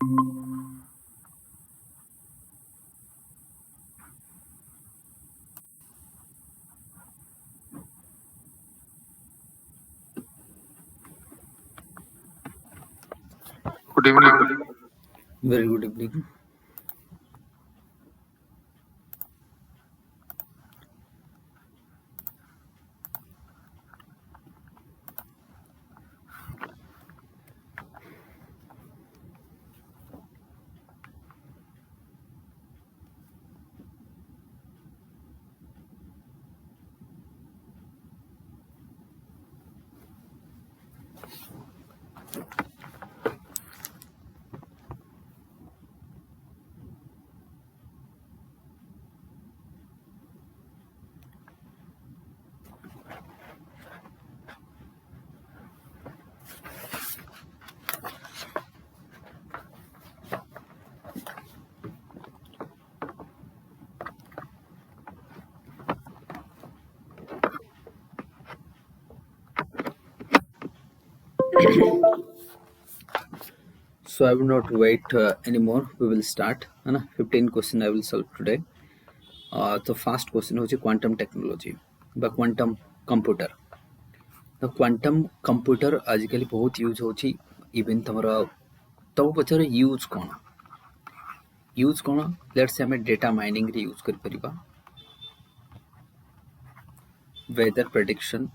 Good evening. Very good evening. So I will not wait anymore. We will start. है ना 15 question I will solve today. तो first question होची quantum technology बा quantum computer. तो quantum computer आजिकली बहुत use होची even तमरा तो पचर यूज कोन लेट्स से हमें डेटा माइनिंग रे यूज कर परिबा weather prediction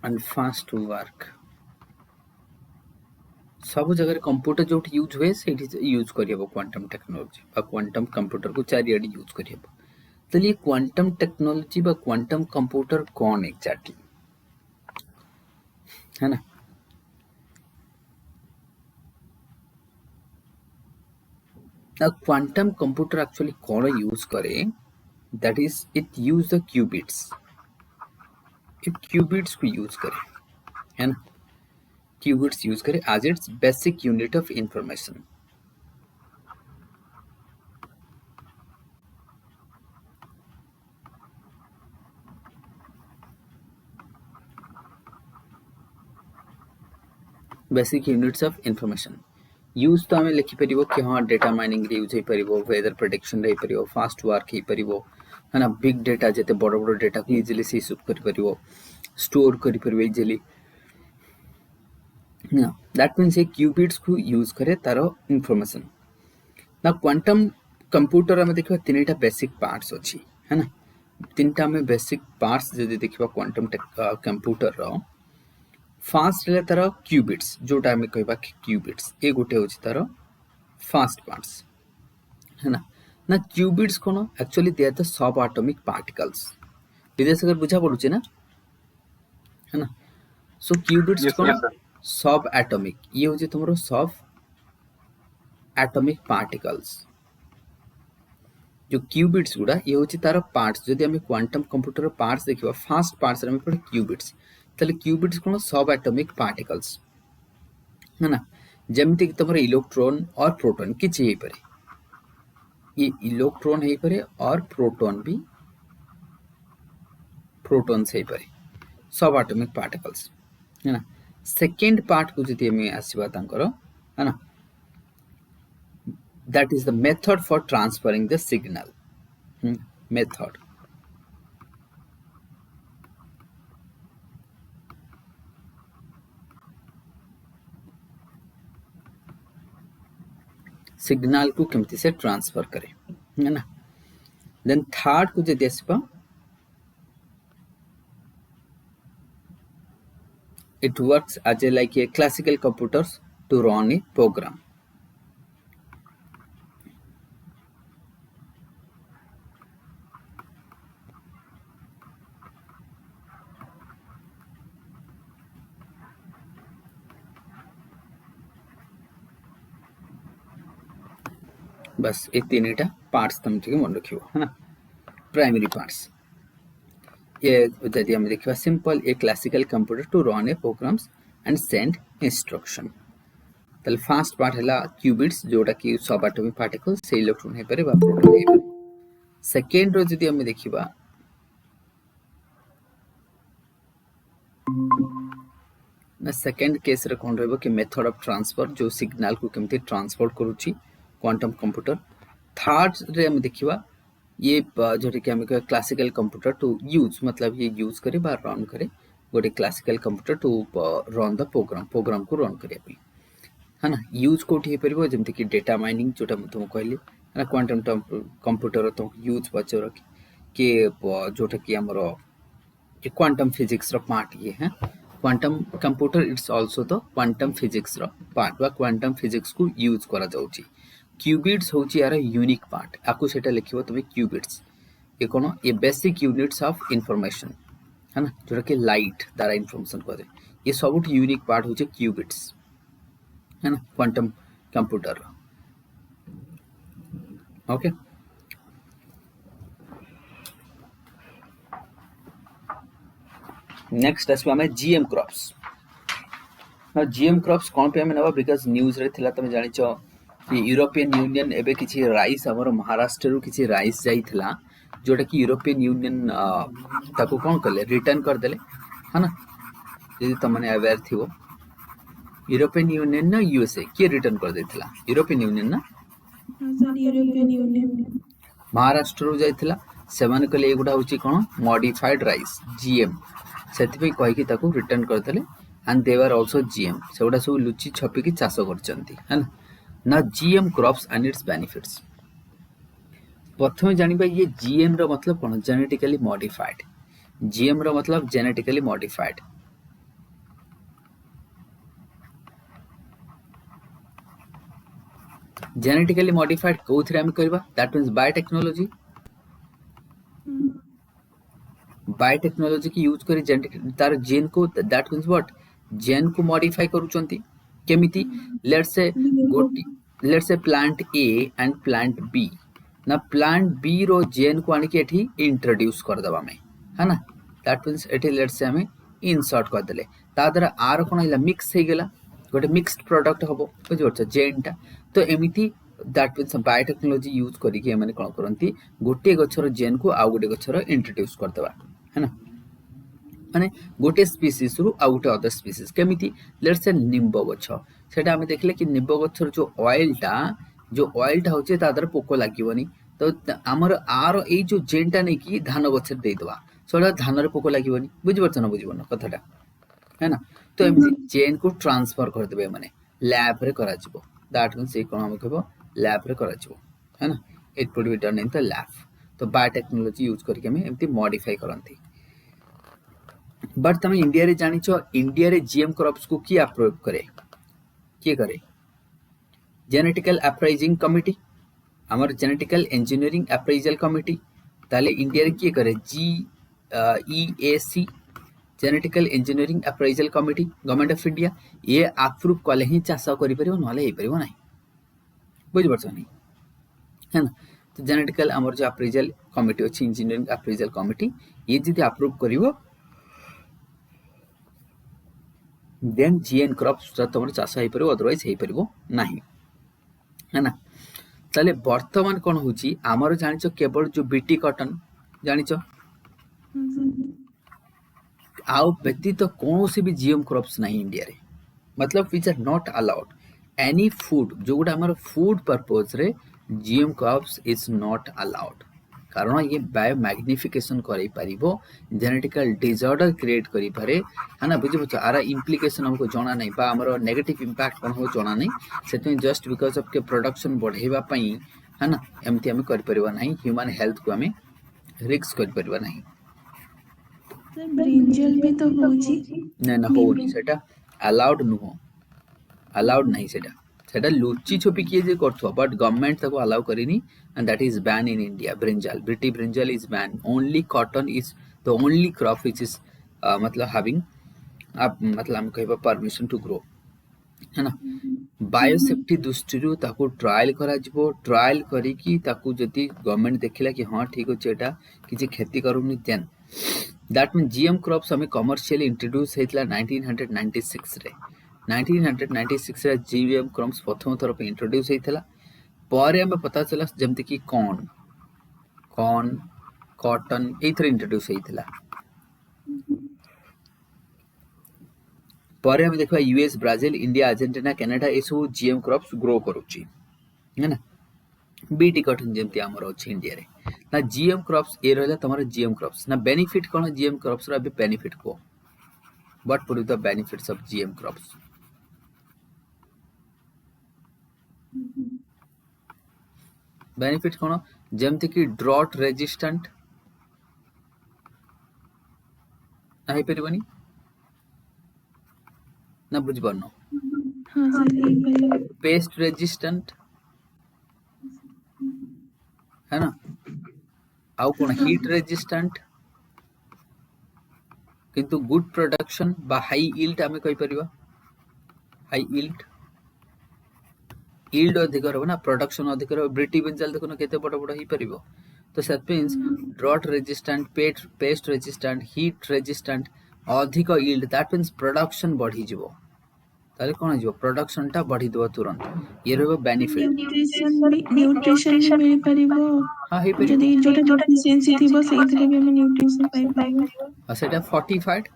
and fast work सब जगह कंप्यूटर जो यूज हुए से यूज करियबो क्वांटम टेक्नोलॉजी बा क्वांटम कंप्यूटर को चारियाडी यूज करियबो तो ये क्वांटम टेक्नोलॉजी बा क्वांटम कंप्यूटर कौन एग्जैक्टली है ना क्वांटम कंप्यूटर एक्चुअली कौन यूज करे that is it use the qubits को यूज करे है ना क्यूबिट्स यूज करे as its basic unit of information basic units of information use तो आम लिखिपर कि हाँ डेटा माइनिंग यूज हो वेदर प्रेडिक्शन हो फास्ट वर्क हो है ना बिग डेटा जिते बड़ बड़ डेटा को इजिली सी कर स्टोर कर easily that means A qubits को यूज करे तार इंफॉर्मेशन ना क्वांटम कंप्यूटर आम देखा तीन टा बेसिक पार्ट्स अच्छी है ना तीन टा आम बेसिक पार्ट्स जब देखा क्वांटम कंप्यूटर रो फास्ट रे तार क्यूबिट्स जोटा आम कहबा क्यूबिट्स ए गोटे होची तार फास्ट पार्ट्स है ना ना क्यूबिट्स कोन actually they are the sub atomic particles विदेश अगर बुझा पड़ुचे ना है ना सो क्यूबिट्स Yes, कोन yes, sir. सब एटॉमिक ये होची तुमरो सब एटॉमिक पार्टिकल्स जो क्यूबिट्स गुडा ये होची तार पार्ट्स जदि हम क्वांटम कंप्यूटर पार्ट्स देखिबा फास्ट पार्ट्स रे हम पड़े क्यूबिट्स ताले क्यूबिट्स कोन सब एटॉमिक पार्टिकल्स है ना जेमिति कि तुमरो इलेक्ट्रॉन और प्रोटॉन किछि हे परे ये इलेक्ट्रॉन हे परे और प्रोटॉन भी प्रोटॉन्स हे परे सब एटॉमिक पार्टिकल्स है ना सेकंड पार्ट को जदि हम आसीबा तांकर है ना that is the method for transferring the signal method signal को केमती से ट्रांसफर करे है ना देन थर्ड को जदि आसीबा it works as a like a classical computers to run a program बस ये तीन टा पार्ट्स तुम ठीक मन रखियो है ना प्राइमरी पार्ट्स ये जदि हम देखिबा simple a classical computer to run a programs and send instruction तल फास्ट पार्ट हैला क्यूबिट्स जोटा कि सब एटॉमिक पार्टिकल से इलेक्ट्रॉन हे परे बा प्रोटॉन हे परे सेकंड रो जदि हम देखिबा ना सेकंड केस रे कोन रहबो कि मेथड ऑफ ट्रांसफर जो सिग्नल को केमती ट्रांसपोर्ट करूची क्वांटम कंप्यूटर। थर्ड रे हम देखिबा ये जोटे कि हम क्लासिकल कंप्यूटर टू यूज मतलब ये यूज करे बा रन करे गोटे classical computer to run the program को रन करिया पे है ना। यूज कोठी हे परबो जेमति कि डेटा माइनिंग जोटा म तुम कहली है ना। क्वांटम कंप्यूटर तो यूज पचर के जोटा कि हमरो कि क्वांटम फिजिक्स रो पार्ट ये है। Quantum computer it's also the quantum physics रो पार्ट बा क्वांटम फिजिक्स को यूज करा जाउची। क्यूबिट्स होची यार यूनिक पार्ट आकु सेटा लिखिबो तुमे क्यूबिट्स ये कोन ये बेसिक यूनिट्स ऑफ इंफॉर्मेशन है ना जोटा कि लाइट द्वारा इंफॉर्मेशन करे ये सबुठ यूनिक पार्ट होची क्यूबिट्स है ना क्वांटम कंप्यूटर। ओके नेक्स्ट आसबो हमें जीएम क्रॉप्स। ना जीएम क्रॉप्स कोन पे हमें नबा बिकॉज़ न्यूज़ रे थिला तमे जानि छ कि यूरोपियन यूनियन एबे किछि राइस हमर महाराष्ट्र रु किछि राइस जाई थिला जोटा कि यूरोपियन यूनियन ताको कोन करले रिटर्न कर देले है ना। यदि तमने अवेयर थिवो यूरोपियन यूनियन ना यूएसए के रिटर्न कर देथिला यूरोपियन यूनियन ना सर यूरोपियन यूनियन महाराष्ट्र रु जाइथिला सेमान कले एगुडा होची कोन मॉडिफाइड राइस जीएम सेति पे कहि कि ताको रिटर्न कर देले and they were also GM सेगुडा सब लुची छपी की चाष करचंती है ना। ना GM crops and its benefits प्रथमे जानिबा ये जीएम रो मतलब कोन जेनेटिकली मॉडिफाइड। जीएम रो मतलब जेनेटिकली मॉडिफाइड जेनेटिकली मॉडिफाइड कोथरे हम करबा दैट मींस बायोटेक्नोलॉजी बायोटेक्नोलॉजी की यूज करी जेनेटिक तार जीन को दैट मींस व्हाट जीन को मॉडिफाई करूचंती केमिति let's say plant A and plant B ना प्लांट बी रो जीन को आनी के एठी इंट्रोड्यूस कर दबा में है ना। दैट मींस एठी लेट्स से हमें इंसर्ट कर देले ता द्वारा आर कोन हिला मिक्स हे गेला गोटे मिक्स्ड प्रोडक्ट हबो बुझिवछ जेनटा तो एमिति दैट मींस बायोटेक्नोलॉजी यूज करी के माने कोन करंती गोटे गछर जेन को आ गोटे गछर इंट्रोड्यूस कर दबा है ना। माने गोटे स्पीसीज रु आ गोटे अदर स्पीसीज केमिति लेट्स से निंबो गछ सेटा हम देखले कि निंबो गछर जो ऑयलटा होचे ता द्वारा पोको लागिवनी तो हमर आर ए जो जेनटा नै कि धान गछर दे दवा सोडा धान रे पोको लागिवनी बुझिबछ ना बुझिबन कथाटा है ना। तो एमिति जेन को ट्रांसफर कर देबे माने लैब रे करा जिवो दैट मींस ए कोन हम कहबो लैब रे करा जिवो है ना। It would be done in the lab तो बायोटेक्नोलॉजी यूज करके हम एमिति मॉडिफाई करंती। बट तुम इंडिया रे जानि छ इंडिया रे जीएम क्रॉप्स को की अप्रूव करे के करे जेनेटिकल अप्राइजिंग कमिटी हमर जेनेटिकल इंजीनियरिंग अप्राइजल कमिटी ताले इंडिया रे की करे GEAC genetical engineering appraisal committee government of India ये अप्रूव कले ही चाष करि परिबो नले हे परिबो नै बुझ परछ नै है ना। तो जेनेटिकल हमर जो अप्राइजल कमिटी अछि इंजीनियरिंग अप्राइजल कमिटी ये जदि अप्रूव करिवो देन जीएन क्रॉप्स तुम चाष हो पार अदरवाइज हो पार ना है ना। ताले वर्तमान कौन होची आमर जानिछ केवल जो बीटी कॉटन जानिछ आउ व्यतीत तो कौन भी जीएम क्रॉप्स नहीं इंडिया रे मतलब which are not allowed any food जो गुडा हमर फूड पर्पस रे GM crops is not allowed कारण ये बायो मैग्निफिकेशन करै परिबो जेनेटिकल डिसऑर्डर क्रिएट करि पारे है ना बुझिबो आरा इम्प्लिकेशन हमको जाना नहीं बा हमरो नेगेटिव इंपैक्ट कोन हो जाना नहीं सेते जस्ट बिकॉज़ ऑफ के प्रोडक्शन बढ़ेबा पई है ना एमती हम कर परिबा नहीं ह्यूमन हेल्थ को हमें रिस्क कर परिबा नहीं। सर ब्रिंजल भी तो होची ना ना हो नहीं सेटा अलाउड नुहो अलाउड नहीं सेटा लुची छुपी किए जे करथो बट गवर्नमेंट तको allow करिनी and that is banned in India. Brinjal is banned. Only cotton is the only crop which is मतलब having मतलब हम कहबा परमिशन टू ग्रो है ना। बायोसेफ्टी दृष्टि ताको ट्रायल करा जिवो ट्रायल करी कि ताको जति गवर्नमेंट देखिला कि हां ठीक अछि एटा किछि खेती करूनी then that mean GM crops हमें कमर्शियली इंट्रोड्यूस हेतला 1996 रे 1996 रे जीएम क्रॉप्स प्रथम थर पे इंट्रोड्यूस हेतला पर हमें पता चला जमती कि कॉर्न कॉटन एथर इंट्रोड्यूस हेतला पर हम देखा US Brazil India Argentina Canada ये सब जीएम क्रॉप्स ग्रो करूची है ना बीटी कॉटन जेमती हमर अछि इंडिया रे ना जीएम क्रॉप्स ए रहला तमरा जीएम क्रॉप्स ना बेनिफिट कोन जीएम क्रॉप्स रा अभी बेनिफिट को what would the benefits of GM crops benefit कोन जेमती कि ड्रॉट रेजिस्टेंट नाही परिबनी ना बुझ बनो हाँ सर ये परिवार पेस्ट रेजिस्टेंट है ना आउ कोन हीट रेजिस्टेंट किंतु गुड प्रोडक्शन बा हाई यील्ड आमे कहि परिबा हाई यील्ड अधिक रहबो ना प्रोडक्शन अधिक रहबो ब्रिटी बेंजल देखो ना केते बड़ बड़ ही परिबो तो that means drought resistant pest resistant heat resistant अधिक यील्ड दैट मींस प्रोडक्शन बढ़ी जिवो ताले कोन जिवो प्रोडक्शन टा बढ़ी देबो तुरंत ये रहबो बेनिफिट न्यूट्रिशन भी मिल परिबो हां हे परिबो जदी जोटा डेफिशिएंसी थिबो सेइथिले भी हम न्यूट्रिशन पाइ परिबो आ सेटा फोर्टिफाइड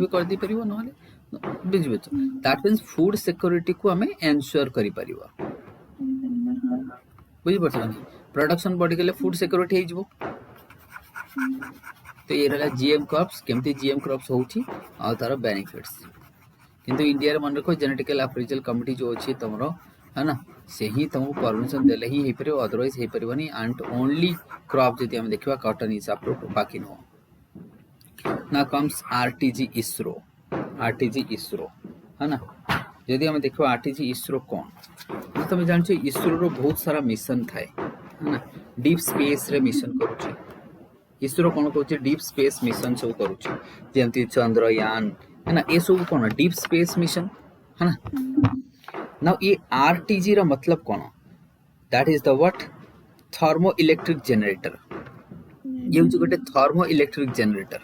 भी कर दी परिबो नहले बुझिबे तो दैट मींस फूड सिक्योरिटी को हमें एंश्योर करि परिबो बुझि परछ ना प्रोडक्शन बढ़ी गेले फूड सिक्योरिटी हे जिवो तो ये रहला जीएम क्रॉप्स केमती जीएम क्रॉप्स होउची आ तार बेनिफिट्स किंतु इंडिया रे मन रखो जेनेटिकल अप्रेजल कमिटी जो अछि तमरो है ना से ही तुमको परमिशन देले ही परिबो अदरवाइज हे परिबनी एंड ओनली क्रॉप जति हम देखिबा कॉटन इज अप्रूव्ड बाकी नो ना कम्स आरटीजी इसरो है ना यदि हम देखो आरटीजी इसरो कौन तुम जानछो इसरो रो बहुत सारा मिशन थाए है ना डीप स्पेस रे मिशन करूची इसरो कौन कहूँ डीप स्पेस मिशन सब करूची जेमती चंद्रयान है ना ये सब कौन डीप स्पेस मिशन है ना नाउ ये आरटीजी रा मतलब कौन that is the what thermo electric generator ये हूँ गोटे थर्मो इलेक्ट्रिक जनरेटर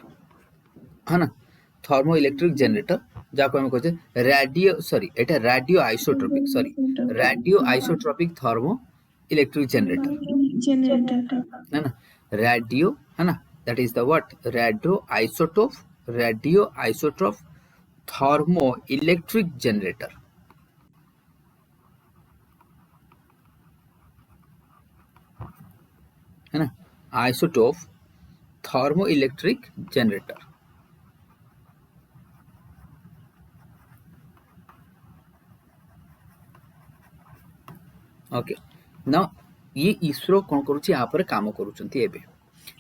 है ना थर्मो इलेक्ट्रिक जनरेटर जाको हम कहते radio isotropic thermo electric generator है ना रेडियो है ना that is the what radio isotope thermo electric generator है ना isotope thermo electric generator okay ना ये इसरो कौन करूची यहाँ पर काम करूचंती एबे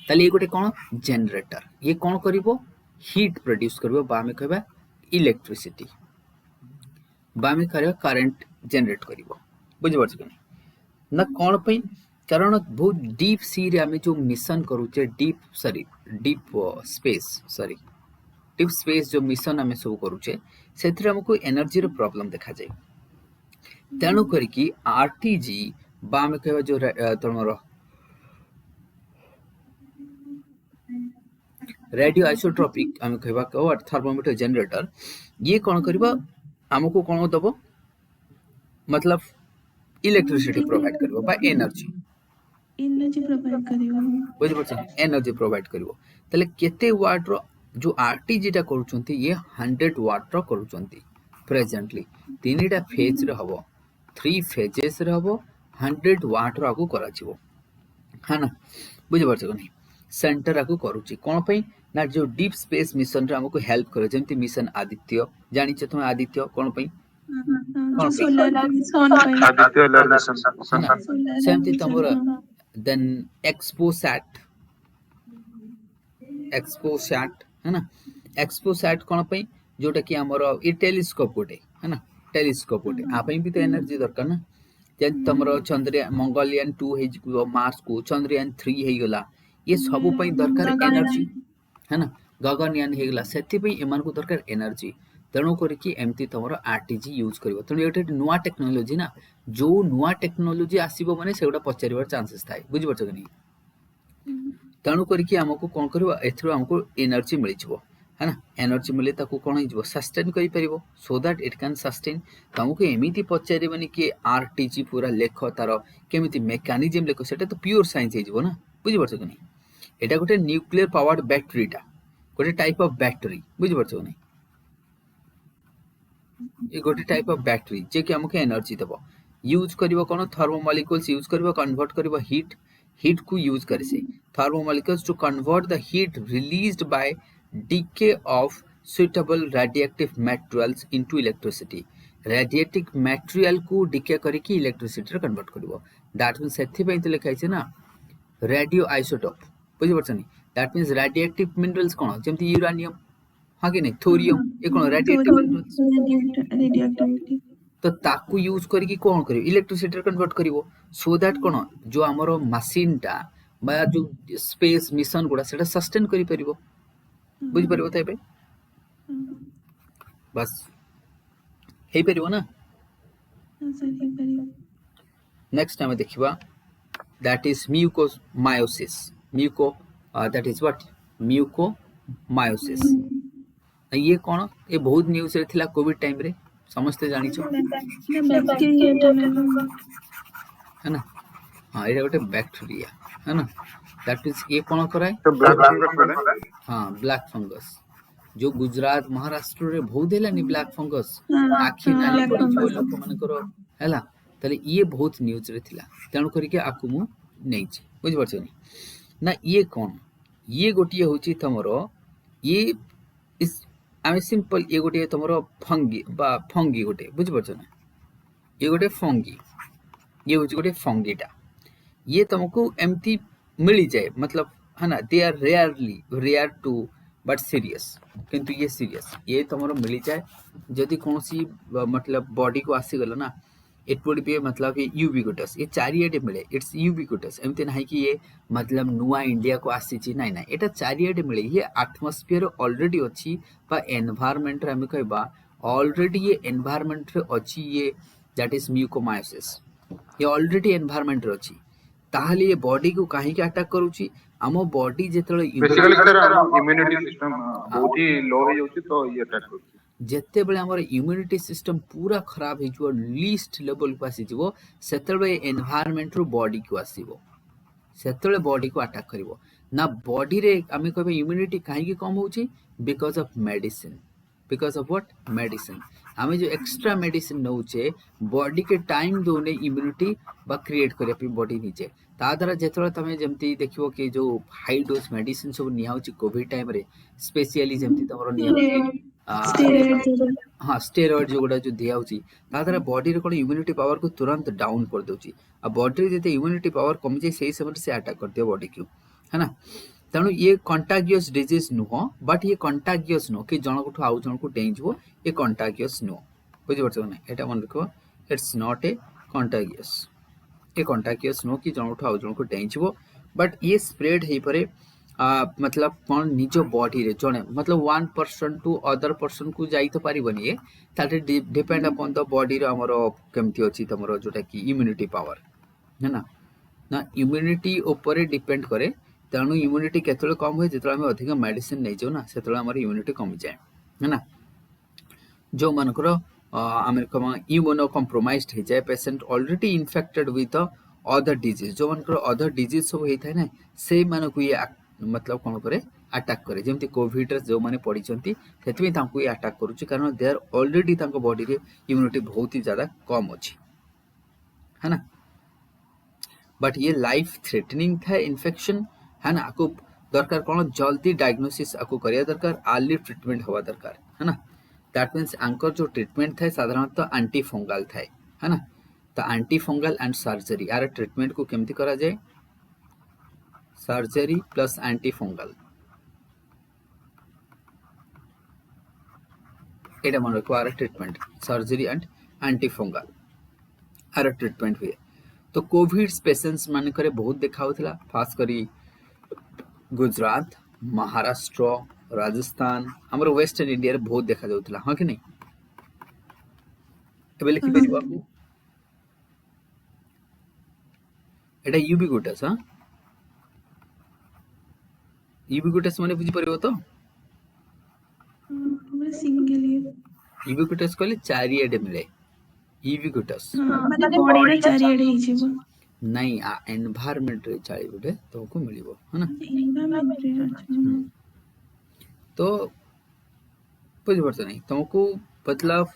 ताले ये गोटे कौन जनरेटर ये कौन करिवो हीट प्रोड्यूस करिवो बा में कहबा इलेक्ट्रिसिटी बा में करबा करंट जनरेट करिवो बुझि परछ कि ना कौन पई कारण बहुत डीप सी रे हमें जो मिशन करूचे डीप स्पेस जो मिशन हमें सब करूचे सेथिरे हमको एनर्जी रो प्रॉब्लम देखा जाय तेणु करिकी आरटीजी बा में कहबा जो तमरो रेडियो आइसोट्रोपिक हम कहबा को थर्मोमीटर जनरेटर ये कौन करबा हमको कौन दबो मतलब इलेक्ट्रिसिटी प्रोवाइड करबो बा एनर्जी प्रोवाइड करिवो बुझ परछ एनर्जी प्रोवाइड करिवो तले केते वाट रो जो आरटीजी टा करूचंती ये 100 वाट रो करूचंती प्रेजेंटली तीनटा फेज रे हबो 3 फेजेस रे हबो 100 वाट रो आगु कराचिवो है ना बुझ परछ कि सेंटर आगु करूची कोन पई ना जो डीप स्पेस मिशन रे हमको हेल्प करे जेमती मिशन आदित्य जानि छ तुम आदित्य कोन पई आदित्य लर्निंग सेमती तमरो देन एक्सपोसैट है ना एक्सपोसैट कोन पई जोटा कि हमरो ए टेलीस्कोप गोटे है ना टेलीस्कोप गोटे आ पई भी तो एनर्जी दरकार ना जे तमरो चंद्रयान मंगलयान 2 हे जिको मार्स को चंद्रयान 3 हे गला ये सब पई दरकार एनर्जी है ना गगनयान हे गला सेति पई एमान को दरकार एनर्जी तेणु करके एमती तुम आरटीजी यूज कर तेणु नुआ टेक्नोलोजी ना जो नुआ टेक्नोलोजी आसो मैंने से पचार चांसेस थाए बुझी पार्छ कि नहीं तेणु करके आमको कौन कर आमको एनर्जी मिल है ना एनर्जी मिले कौन हो सस्टेन कर so that it can sustain तुमको एमती पचारे कि आरटीजी पूरा लेख तार केमी मेकानिजम लेख से तो प्योर साइंस हो ना बुझी पार्छ कि नहीं यहाँ गोटे न्यूक्लियर पावर्ड बैटेरीटा गोटे टाइप ऑफ बैटेरी बुझी पार्छ कि नहीं ये गोटे टाइप ऑफ बैटरी जे कि हमके एनर्जी देबो यूज करिवो कोन थर्मोमोलिक्यूल्स यूज करिवो कन्वर्ट करिवो हीट को यूज करे से thermomolecules to convert the heat released by decay of suitable radioactive materials into electricity radioactive material को decay करके electricity रे कन्वर्ट करिवो दैट मींस सेथि पे तो लिखा छै ना रेडियो आइसोटोप बुझि परछनी दैट मींस रेडियोएक्टिव मिनरल्स कोन जेमति यूरेनियम हां कि नहीं थोरियम ये कोन रेडियोएक्टिव मिनरल्स रेडियोएक्टिविटी तो ताकू यूज करके कोन करिवो इलेक्ट्रिसिटी रे कन्वर्ट करिवो सो दैट कोन जो हमरो मशीन टा बा जो स्पेस मिशन गुडा सेटा सस्टेन करि परिवो बुझि परिवो तबे बस हे परिवो ना सही परियो नेक्स्ट हमें देखिबा that is mucormyosis that is what mucormyosis ये कौन ये बहुत न्यूज रे थिला कोविड टाइम रे समझते जानी छो है ना हां ये गोटे बैक्टीरिया है ना दैट मींस ये कौन कराए तो ब्लैक फंगस पड़े हां ब्लैक फंगस जो गुजरात महाराष्ट्र रे बहुत हेलानी ब्लैक फंगस आखि नाली पड़ी जो लोक मन करो हैला तले ये बहुत न्यूज रे थिला तेणु करके आकु मु नै छी बुझ परछनी ना ये कौन ये गोटिए होची तमरो ये इस आमे सिंपल ये गोटिए तमरो फंगी गोटे बुझ परछ ना ये गोटे फंगी ये होची गोटे फंगीटा ये तुमको एमती मिली जाए मतलब है ना they are rare too but serious किंतु ये सीरियस ये तुमरो मिली जाए जदि कोनसी मतलब बॉडी को आसी गलो ना इट वुड बी मतलब ये यूबिक्विटस ये चारियाडे मिले इट्स यूबिक्विटस एमती नहीं कि ये मतलब नुआ इंडिया को आसी ची नहीं ना एटा चारियाडे मिले ये एटमॉस्फेयर ऑलरेडी अछि बा एनवायरनमेंट रे हम कहबा ऑलरेडी ये एनवायरनमेंट रे अछि ये दैट इज म्यूकोमायोसिस ये ऑलरेडी एनवायरनमेंट रे अछि ताहले ये बॉडी को काहे के अटैक करूची आमो बॉडी जेतले बेसिकली सर हम इम्यूनिटी सिस्टम बहुत ही लो हो जाउची तो ये अटैक करची जेते बेले हमर इम्यूनिटी सिस्टम पूरा खराब हे जो लीस्ट लेवल को आसी जीवो सेतबे एनवायरनमेंट रो बॉडी को आसीबो सेतबे बॉडी को अटैक करिवो ना बॉडी रे आमे कहबे इम्यूनिटी काहे के कम होची because of medicine because of what medicine आमे जो एक्स्ट्रा मेडिसिन नउचे बॉडी के टाइम दोने इम्यूनिटी बा क्रिएट करे पे बॉडी नीचे ता द्वारा जेतले तमे जेमती देखिवो कि जो हाई डोज मेडिसिन सब निया होची कोविड टाइम रे स्पेशली जेमती तमरो निया हाँ स्टेरॉइड जो गुड़ा जो दिया होची ता द्वारा बॉडी रे कोन इम्यूनिटी पावर को तुरंत डाउन कर दोची आ बॉडी रे जेते इम्यूनिटी पावर कम जाय सेही समय से अटैक कर दियो बॉडी को है ना तेणु ये कंटागियस डिजीज नुह बट ये कंटागियस नो कि जनक आउ जनक डेई जबो ये कंटागियस नो बुझि परछ ना एटा मन रखो इट्स नॉट ए कंटागियस ये कंटागियस नो कि जनक आउ जनक डेई जबो बट ये स्प्रेड हे परे मतलब कौन निजो बॉडी रे जने मतलब one person to other person को जाई तो पारिबनी ये ताटे डिपेंड अपॉन द बॉडी रो हमरो केमती अछि तमरो जोटा कि इम्यूनिटी पावर है ना इम्यूनिटी ऊपर डिपेंड करे तेणु इम्यूनिटी केतले कम होय जेतले हम अधिक मेडिसिन नै जो ना सेतले हमर इम्यूनिटी कम जाए है ना जो मनकर अमेरिका इम्यूनो कॉम्प्रोमाइज्ड हे जाए patient already infected with other disease जो मनकर अदर डिजीज सब हे थाय ना से मान को ये मतलब कोन करे अटैक करे जेमति कोविड रे जो माने पड़ी छंती सेतबे तांको ये अटैक करूची कारण दे आर ऑलरेडी तांको बॉडी रे इम्यूनिटी बहुत ही ज्यादा कम अछि है ना बट ये लाइफ थ्रेटनिंग था इन्फेक्शन है ना आपको दरकार कौन जल्दी डायग्नोसिस आपको करिया दरकार अर्ली ट्रीटमेंट हवा दरकार है ना दैट मींस आंकर जो ट्रीटमेंट था साधारणतः एंटी फंगल था है ना तो एंटी फंगल एंड सर्जरी यार ट्रीटमेंट को केमती करा जाए सर्जरी प्लस एंटी फंगल एटा मन रखो आर treatment surgery and anti fungal आर ट्रीटमेंट हुए तो कोविड पेशेंट्स मान करे बहुत देखा होतला खास करी गुजरात महाराष्ट्र राजस्थान हमर वेस्टर्न इंडिया रे बहुत देखा जाउतला हां कि नहीं एबे लिखि परिबा को एटा यूबिक्विटस हां यूबिक्विटस माने बुझी परिबो तो हमरे सिंगल यूबिक्विटस कहले चारिएडे मिले यूबिक्विटस माने बॉडी रे चारिएडे ही जेबो नहीं आ एनवायरनमेंट रे चारिएडे तुमको मिलिबो है ना एनवायरनमेंट रे अच्छा तो बुझ परछ नहीं तुमको मतलब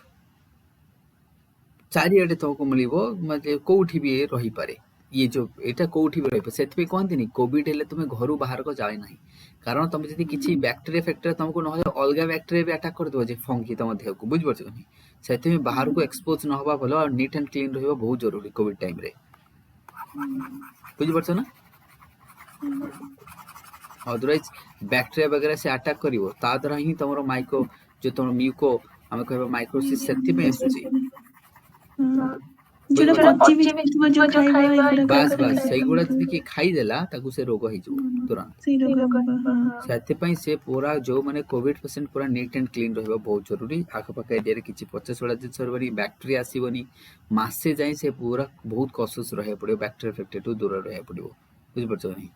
चारिआडे तुमको मिलिबो मतलब कोउठी भी रही पारे ये जो एटा कोउठी भी रही पारे सेति कहंती नि कोविड हेले तुमे घरु बाहर को जाय नाही कारण तुम जदी किछि बैक्टीरिया फैक्टर तुमको न अलगा बैक्टीरिया भी अटैक कर दो जे फंगी तुम देह को बुझ परछ नि सेति में बाहर को एक्सपोज न होबा भलो और नीट एंड क्लीन रहबो बहुत जरूरी कोविड टाइम रे बुझ परछ ना अदरवाइज बैक्टीरिया वगैरह से अटैक करिवो ता द्वारा ही तमरो माइको जो तुम म्यूको हमें कहबो माइक्रोसिस सेति में आसुची जोटा पची भी जाइथिबो जो खाइबा एगुडा बास बास सही गुड़ा जदी कि खाई देला ताकू से रोग होई जबो तुरंत सही रोग हां सेति पई से पूरा जो माने कोविड पेशेंट पूरा नीट एंड क्लीन रहबो बहुत जरूरी आख पाख एरिया रे किछि 50 वाला जिन सरबरी बैक्टीरिया आसीबनी मासे जाई से पूरा बहुत कॉशियस रहे पड़ियो बैक्टीरिया फैक्टर टू दूर रहे पड़ियो बुझ परछो नहीं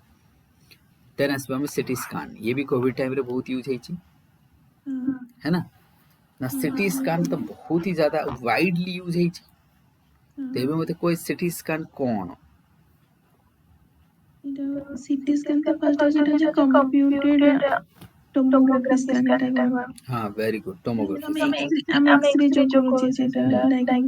देन आसबा में सीटी स्कैन ये भी कोविड टाइम रे बहुत यूज हेछि है ना सीटी स्कैन तो बहुत ही ज्यादा वाइडली यूज हेछि तेबे मते कोई सीटी स्कैन कोन इटा सीटी स्कैन का फर्स्ट जेटा जो कंप्यूटेड टोमोग्राफी स्कैन टाइप हां वेरी गुड टोमोग्राफी हम एक्सरे जो करूचे सेटा लाइक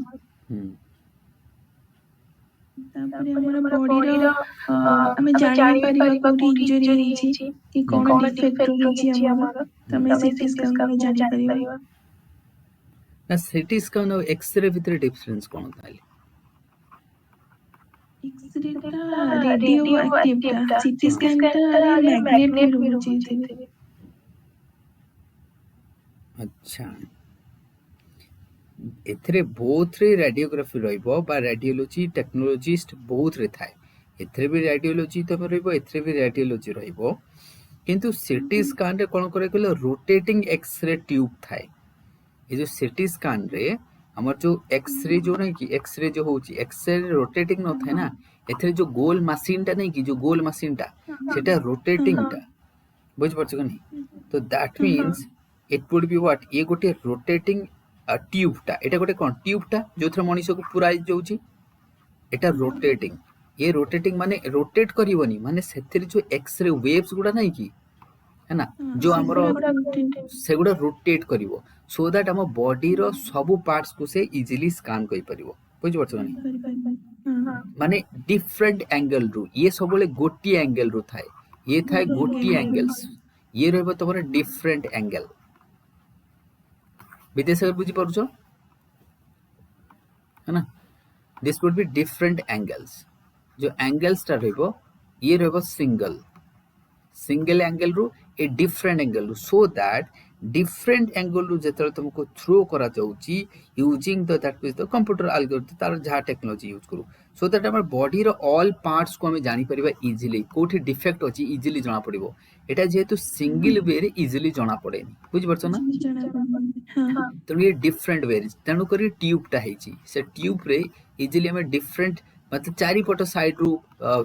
तापरे हमर बॉडी रो हमें जानि परिबा कोठी इंजरी हेछि कि कोन डिफेक्ट हेछि हमर तमे सीटी स्कैन में जानि परिबा ना सीटी स्कैन और एक्सरे भीतर डिफरेंस कोन ताली एक्सरे ता रेडियो एक्टिव ता सीटी स्कैन ता मैग्नेट भी रहउछि अच्छा एथरे बोथ रे रेडियोग्राफी रहइबो बा रेडियोलॉजी टेक्नोलॉजिस्ट बोथ रे थाए एथरे भी रेडियोलॉजी तो रहइबो एथरे भी रेडियोलॉजी रहइबो किंतु सीटी स्कैन रे कोन करे कहले रोटेटिंग एक्सरे ट्यूब थाए ये जो सीटी स्कैन रे हमर जो एक्सरे जो नहीं कि एक्सरे जो होची एक्सरे रोटेटिंग न थाए ना एथरे जो गोल मशीन टा नहीं कि जो गोल मशीन टा सेटा रोटेटिंग टा बुझ परछ कि नहीं तो that means it would be what ये गोटे रोटेटिंग ट्यूब टा एटा गोटे कोन ट्यूब टा जोथरे मनुष्य को पुराई जाउची एटा रोटेटिंग ये रोटेटिंग माने रोटेट करिवनी माने सेथरे जो एक्सरे वेव्स गुडा नहीं कि है ना जो हमरो सेगुडा रोटेट करिवो सो दैट हम बॉडी रो सब पार्ट्स को से इजीली स्कैन करि परिवो बुझ परछ नहीं माने डिफरेंट एंगल रु ये सबले गोटी एंगल रु थाए ये थाए गोटी एंगल्स ये रहबो तमरा डिफरेंट एंगल विदेश में बुझी पड़छ है ना this would be different angles जो एंगल्स टा रहबो ये रहबो सिंगल एंगल रु ए डिफरेंट एंगल रु सो दैट डिफरेंट एंगल रु जेतर तुमको थ्रो करा जाउची using that is the computer algorithm तार जहा टेक्नोलॉजी यूज करू सो दैट हमर बॉडी रो ऑल पार्ट्स को हम जानि परिबा इजीली कोठी डिफेक्ट अछि इजीली जणा पड़िबो एटा जेहेतु सिंगल वे रे इजीली जणा पड़ेनी बुझ परछ ना हां तो ये डिफरेंट वे तेणु करी ट्यूब टा हेची से ट्यूब रे इजीली हमें डिफरेंट मतलब चारि पट साइड रु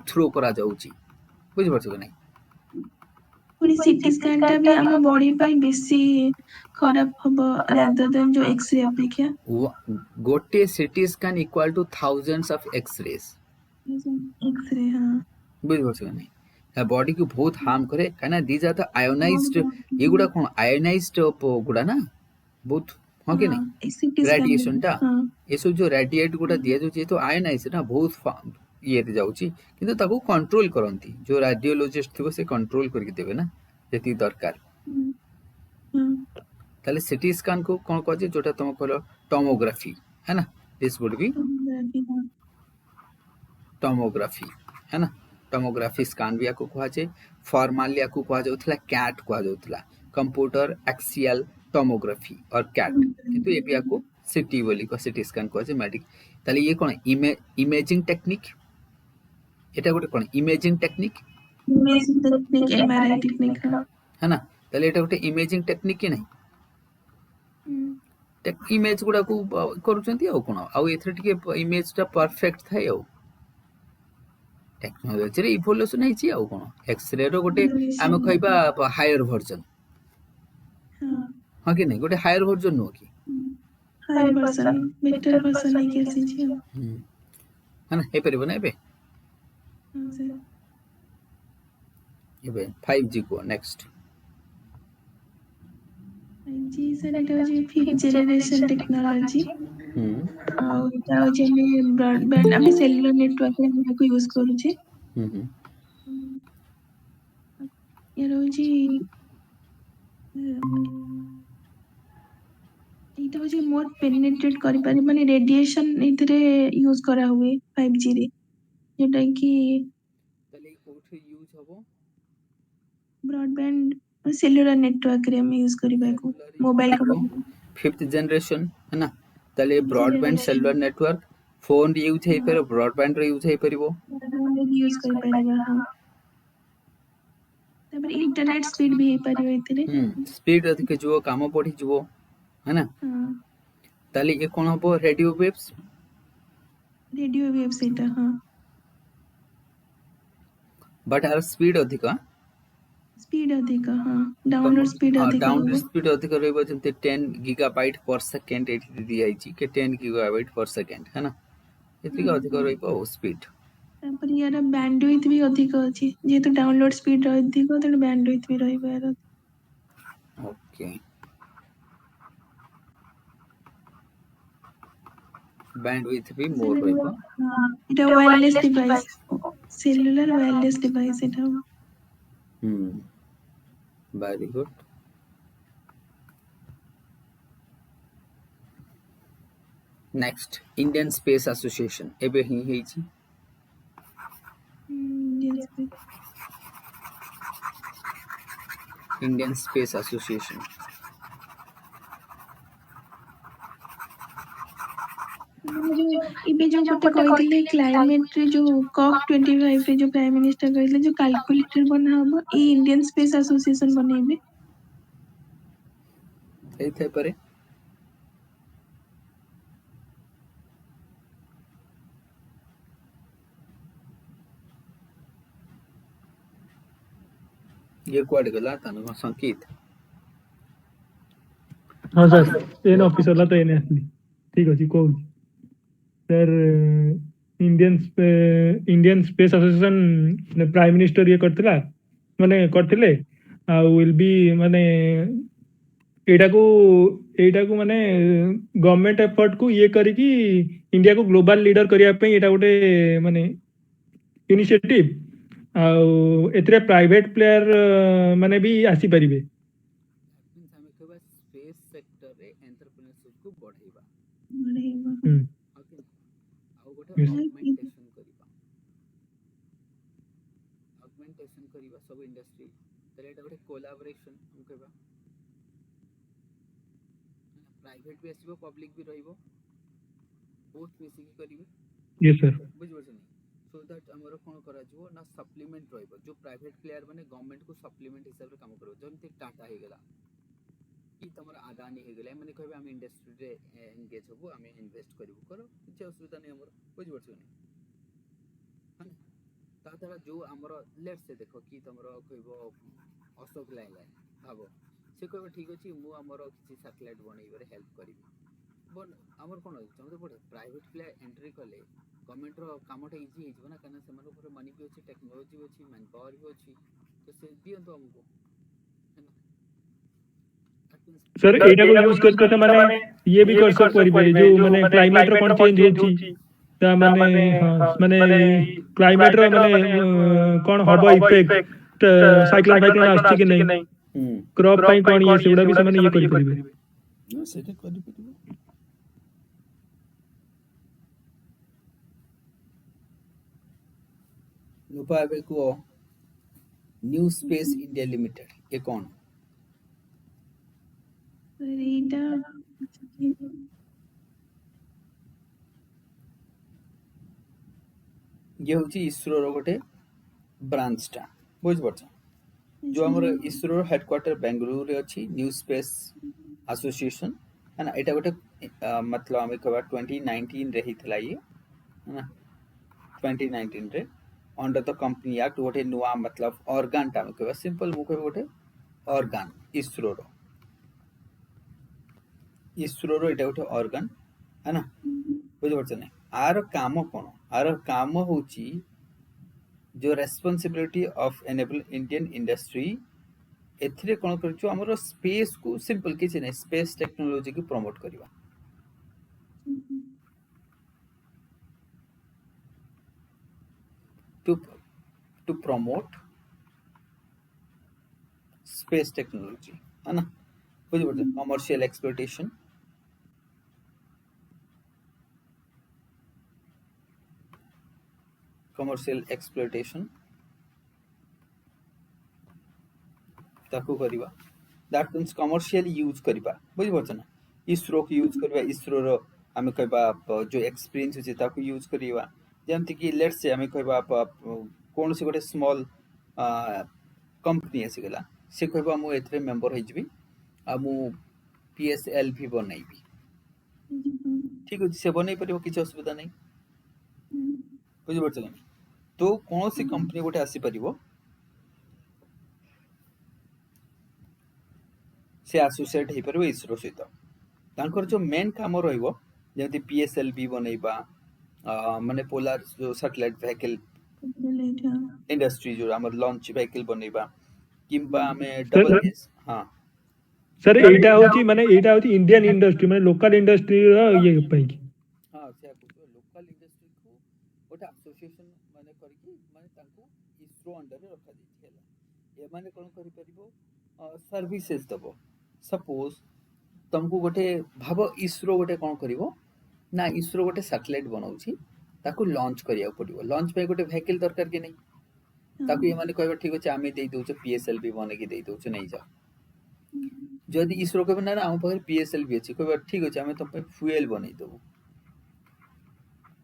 थ्रो करा जाउची बुझ परछ कि नहीं पुनी सीटी स्कैन ता भी हम बॉडी पे बेसी खराब हबो रादर देन जो एक्सरे अपेक्षा गोटे CT scan equal to thousands of X-rays X-ray हां बुझ परछ कि नहीं बॉडी को बहुत हार्म करे काना दीज आर द आयोनाइज्ड ये गुडा कोन आयोनाइज्ड गुडा ना बहुत हां कि नहीं रेडिएशन टा ये सब जो रेडिएट गुडा दिया जो तो आयोनाइज ना बहुत ये जाउची किंतु ताको कंट्रोल करंती जो रेडियोलॉजिस्ट थिबो से कंट्रोल करके देबे ना जति दरकार ताले सीटी स्कैन को कोन कहजे जोटा तुम कहलो टोमोग्राफी है ना दिस वुड बी टोमोग्राफी है ना टोमोग्राफी स्कैन भी आको कहा जे फॉर्मली आको कहा जाउथला कैट कहा जाउथला कंप्यूटर एक्सियल टोमोग्राफी और कैट किंतु ये भी आको सीटी बोली को सीटी स्कैन कहा जे मेडिक ताले ये कोन इमेजिंग टेक्निक एटा गोटे कोन इमेजिंग टेक्निक एमआरआई टेक्निक है ना ताले एटा गोटे इमेजिंग टेक्निक कि नहीं टेक इमेज गुडा को करूचंती आ कोन आ एथरे टिके इमेज टा परफेक्ट थाय आ टेक्नोलॉजी रे इवोल्यूशन हेची आ कोन एक्सरे रो गोटे हम कहबा हायर वर्जन हां कि नहीं गोटे हायर वर्जन नो कि हायर वर्जन बेटर वर्जन है कैसे छी है ना हे परिबो ना बे ये 5G को नेक्स्ट 5G सर एटा होची 5th जनरेशन टेक्नोलॉजी हम्म ଆଉ ଏଟା होची ଆମେ ବ୍ରଡବ୍ୟାଣ୍ଡ ଆମେ ସେଲୁଲାର ନେଟवर्କ ରେ ଏଟାକୁ ୟୁଜ କରୁଛେ हम्म यार होची ଏଇଟା होची मोर पेनिट्रेट करि पारे माने रेडिएशन इतरे यूज करा हुए 5G रे जेटा कि ताले कोठे यूज हबो ब्रॉडबैंड सेलुलर नेटवर्क रे हम यूज करिबाको मोबाइल को फिफ्थ जनरेशन है ना ताले ब्रॉडबैंड सेलुलर नेटवर्क फोन रे यूज हे पर ब्रॉडबैंड रे यूज हे परिबो यूज करि पारिबा हां तबर इंटरनेट स्पीड भी हे परिबो इतरे स्पीड अधिक जो काम पढ़ी जो है ना हां ताले ये कोन हबो रेडियो वेव्स एटा हां बट आर स्पीड अधिक स्पीड अधिक हां डाउनलोड स्पीड अधिक डाउनलोड स्पीड अधिक रहबो जंते 10 गीगाबाइट पर सेकंड एठी दी आइची के 10 गीगाबाइट पर सेकंड है ना एतिक अधिक रहबो स्पीड तापर यार बैंडविड्थ भी अधिक अछि जेतु डाउनलोड स्पीड अधिक त बैंडविड्थ भी रहबो यार ओके बैंडविड्थ भी मोर रहबो एटा wireless device cellular wireless device एटा very good next Indian space association एबे ही हेची इंडियन स्पेस एसोसिएशन इबे जो पटे कहिथिले क्लाइमेट रे जो कॉप 25 रे जो प्राइम मिनिस्टर कहिथिले जो कैलकुलेटर बना हबो ई इंडियन स्पेस एसोसिएशन बनेबे एथे परे ये क्वाड गला तनु संकेत हाँ सर एन ऑफिसर ला तो एने असली ठीक अछि को sir Indian space association prime minister ये करथिला माने करथिले आ विल बी माने एटाकू माने गवर्नमेंट एफर्ट को ये करी कि इंडिया को ग्लोबल लीडर करिया पे एटा गोटे माने इनिशिएटिव आ एतरे प्राइवेट प्लेयर माने भी आसी परिबे हमें कहबा स्पेस सेक्टर रे एंटरप्रेन्योरशिप को बढ़ाइबा ओके आउ गोटे ऑगमेंटेशन करिबा सब इंडस्ट्री तले एटा गोटे कोलैबोरेशन हम कहबा प्राइवेट भी आसीबो पब्लिक भी रहइबो बहुत मिसी की करिवे यस सर बुझबो सो दैट हमर कोन करा जो ना सप्लीमेंट रहइबो जो प्राइवेट प्लेयर माने गवर्नमेंट को सप्लीमेंट हिसाब रे काम करबो जमते टाटा हे गेला कि तमर अदानी हे गेला माने कहबे हम इंडस्ट्री रे एंगेज होबो हम इन्वेस्ट करबो करो किछ असुविधा नै हमर बुझबो नै हां ता द्वारा जो हमर लेट्स से देखो कि तमर कहबो अशोक लाइलैंड भाबो से कहबो ठीक अछि मु हमर किछि सैटेलाइट बनैबरे हेल्प करबी बन हमर कोन जमते पड़े प्राइवेट प्लेयर एंट्री कले गवर्नमेंट रो कामटा इजी हे जबना कना से मन ऊपर मनी भी अछि टेक्नोलॉजी भी अछि मैन पावर भी अछि तो से दियन तो हमको सर एटा को यूज करके त माने ये भी कर सक परिबे जो माने क्लाइमेट रो कोन चेंज होची ता माने हां माने क्लाइमेट रो माने कोन हबो इफेक्ट साइक्लोन वाइक्लोन आछी कि नै क्रॉप पई कोन ये सेउडा भी से माने ये करि परिबे सेटा करि परिबे नुपा एबे को new space India limited A कोन एटा ये होची इसरो रो गोटे ब्रांच टा बुझ पछ जो हमर इसरो हेडक्वार्टर बेंगलुरु रे अछि न्यू स्पेस एसोसिएशन है ना एटा गोटे मतलब हमें कहबा 2019 रे हितला ये है ना 2019 रे अंडर द कंपनी एक्ट गोटे नुआ मतलब ऑर्गन टा हमें कहबा सिंपल मु कहबा गोटे ऑर्गन इसरो रो एटा गोटे ऑर्गन है ना बुझ पछ नै आर काम कोन आर काम होची जो responsibility of enable Indian industry एथिरे कोन करछु हमरो स्पेस को सिंपल किछि नै स्पेस टेक्नोलॉजी को प्रमोट करबा to to promote space technology है ना बुझि पड़ते कमर्शियल एक्सप्लॉयटेशन ताकू करबा दैट मींस कमर्शियल यूज करबा बुझि पड़छ ना इसरो को यूज करबा इसरो रो हमें कहबा जो एक्सपीरियंस होचे ताकू यूज करबा जेमति कि लेट्स से हमें कहबा कोन से गोटे स्मॉल कंपनी आसी गेला से कहबा मु एथरे मेंबर होई जबी आ मु पीएसएलवी बनैबी ठीक अछि से बनै परिबो किछ असुविधा नै बुझि पड़छ ना तो कोन से कंपनी गोटे आसी परिबो से एसोसिएट हे परबो इसरो सहित तांकर जो मेन काम रहइबो जेमति पीएसएलवी बनैबा माने पोलर जो सैटेलाइट व्हीकल इंडस्ट्री जो हमर लॉन्च व्हीकल बनैबा किंबा हमें डबल एस हां सर एटा होची माने एटा होची इंडियन इंडस्ट्री माने लोकल इंडस्ट्री रो ये पई की हां से लोकल इंडस्ट्री को गोटे एसोसिएशन माने करकी माने तांको इसरो अंडर रे रखा दै छला ए माने कोन करि परिबो सर्विसेज दबो सपोज तुमको गोटे भाव इसरो गोटे कोन करिवो ना इसरो गोटे सैटेलाइट बनाउची ताको लॉन्च करिया पड़िवो लॉन्च पे गोटे व्हीकल दरकार के नै ताको ये माने कहबा ठीक अछि आमे देई दोछ पीएसएलवी बने के देई दोछ नै जा जदि इसरो कहबा ना हम पर पीएसएलवी अछि कहबा ठीक अछि आमे तुम पे फ्यूल बनै देबो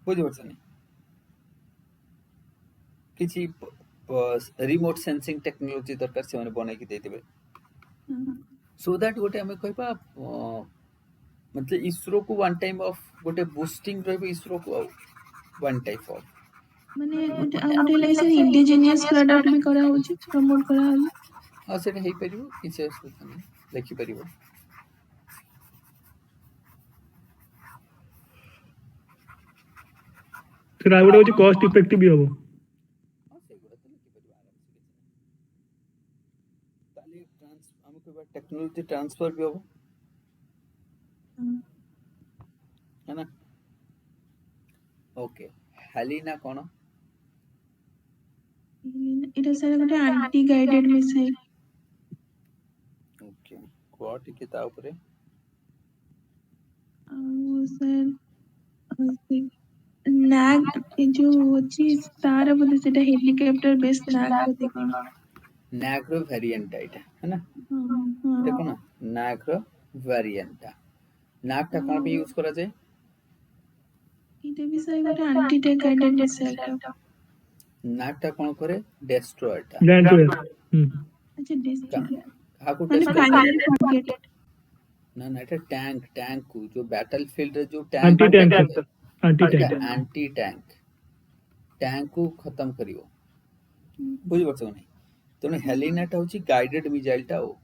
बुझि परछनी किछि रिमोट सेंसिंग टेक्नोलॉजी दरकार से माने बने के देई देबे सो दैट गोटे हमें कहबा मतलब इसरो को वन टाइम ऑफ गोटे बूस्टिंग रहबो इसरो को वन टाइप ऑफ माने गोटे लाइसे इंडिजिनियस प्रोडक्ट भी करा होची प्रमोट करा होली हां से हे परिबो किछ असुविधा नै लिखि परिबो सर आउट होची कॉस्ट इफेक्टिव भी होबो हां से गुडा तो लिखि परिबो आराम से ताले ट्रांस हम कहबा टेक्नोलॉजी ट्रांसफर भी होबो है ना ओके हेलिना कोन इटा सर गोटे एंटी गाइडेड मिसाइल ओके कोट के ता ऊपर सर नाग जो होची तार बोले सेटा हेलीकॉप्टर बेस नाग बोली कोन नाग रो वेरिएंट है ना देखो ना नाग रो वेरिएंट नाग ता कोन भी यूज करा जाय इटा भी सर गोटे एंटी टेक गाइडेड मिसाइल नाग ता कोन करे डिस्ट्रॉय ता लैंड टू अच्छा डिस्ट्रॉय हाकू माने फाइनल टारगेट ना ना एटा टैंक को जो बैटलफील्ड रे जो एंटी टैंक टैंक टैंक को खत्म करियो बुझि परछो नै तने हेलिनाटा होची गाइडेड मिसाइल टा हो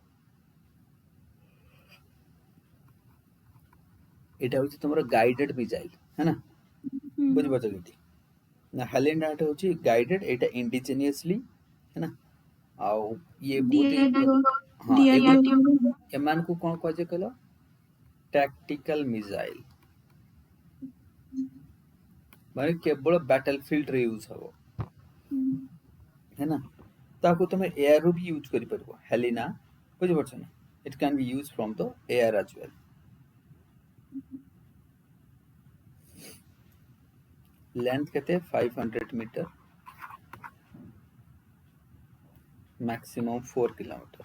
एटा होची तमरो गाइडेड मिसाइल है ना बुझि परछो कि ना हेलिनाटा होची गाइडेड एटा इंडिजिनियसली है ना आउ ये बहुत हां एमान को कोन कहजे कहलो टैक्टिकल मिसाइल माने केवल बैटलफील्ड रे यूज हो है ना ताको तुम एयर रो भी यूज करि परबो हेलिना बुझि परछ ना it can be used from the air as well length कहते 500 मीटर मैक्सिमम 4 किलोमीटर